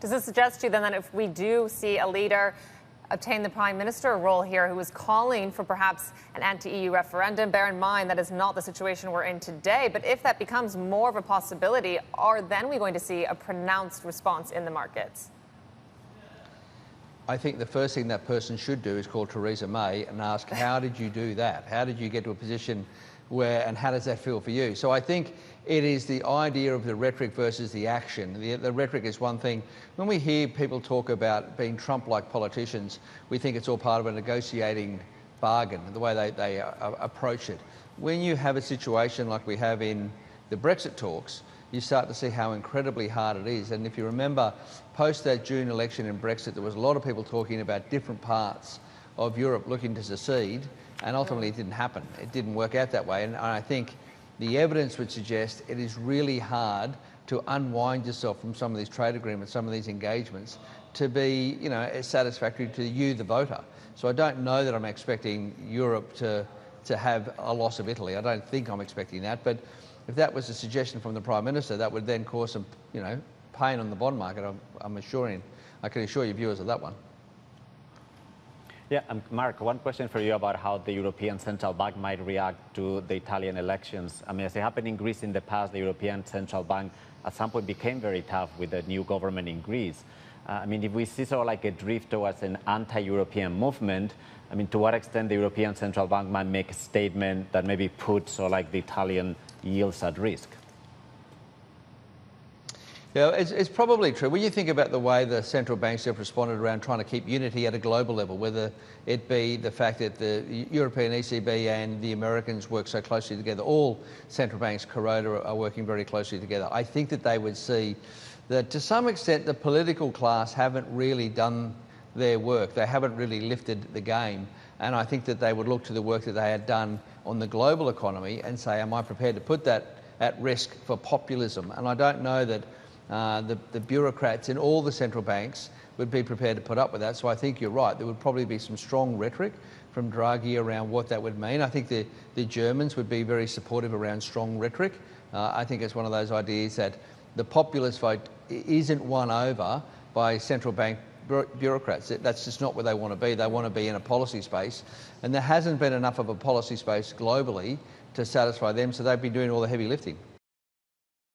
Does this suggest to you then that if we do see a leader obtain the Prime Minister role here who is calling for perhaps an anti-EU referendum, bear in mind that is not the situation we're in today, but if that becomes more of a possibility, are then we going to see a pronounced response in the markets? I think the first thing that person should do is call Theresa May and ask, how did you do that? How did you get to a position where, and how does that feel for you? So I think it is the idea of the rhetoric versus the action. The rhetoric is one thing. When we hear people talk about being Trump-like politicians, we think it's all part of a negotiating bargain, the way they approach it. When you have a situation like we have in the Brexit talks, you start to see how incredibly hard it is. And if you remember, post that June election in Brexit, there was a lot of people talking about different parts of Europe looking to secede, and ultimately it didn't happen. It didn't work out that way. And I think the evidence would suggest it is really hard to unwind yourself from some of these trade agreements, some of these engagements, to be, satisfactory to you, the voter. So I don't know that I'm expecting Europe to have a loss of Italy. I don't think I'm expecting that. But if that was a suggestion from the Prime Minister, that would then cause some, pain on the bond market. I can assure you viewers of that one. Yeah, Mark, one question for you about how the European Central Bank might react to the Italian elections. I mean, as it happened in Greece in the past, the European Central Bank at some point became very tough with the new government in Greece. I mean, if we see sort of like a drift towards an anti-European movement, I mean, to what extent the European Central Bank might make a statement that maybe puts sort of like the Italian yields at risk? Yeah, it's probably true. When you think about the way the central banks have responded around trying to keep unity at a global level, whether it be the fact that the European ECB and the Americans work so closely together, all central banks, Kuroda, are working very closely together. I think that they would see that to some extent the political class haven't really done their work. They haven't really lifted the game. And I think that they would look to the work that they had done on the global economy and say, am I prepared to put that at risk for populism? And I don't know that the bureaucrats in all the central banks would be prepared to put up with that. So I think you're right. There would probably be some strong rhetoric from Draghi around what that would mean. I think the Germans would be very supportive around strong rhetoric. I think it's one of those ideas that the populist vote isn't won over by central bank bureaucrats. That's just not where they want to be. They want to be in a policy space. And there hasn't been enough of a policy space globally to satisfy them, so they've been doing all the heavy lifting.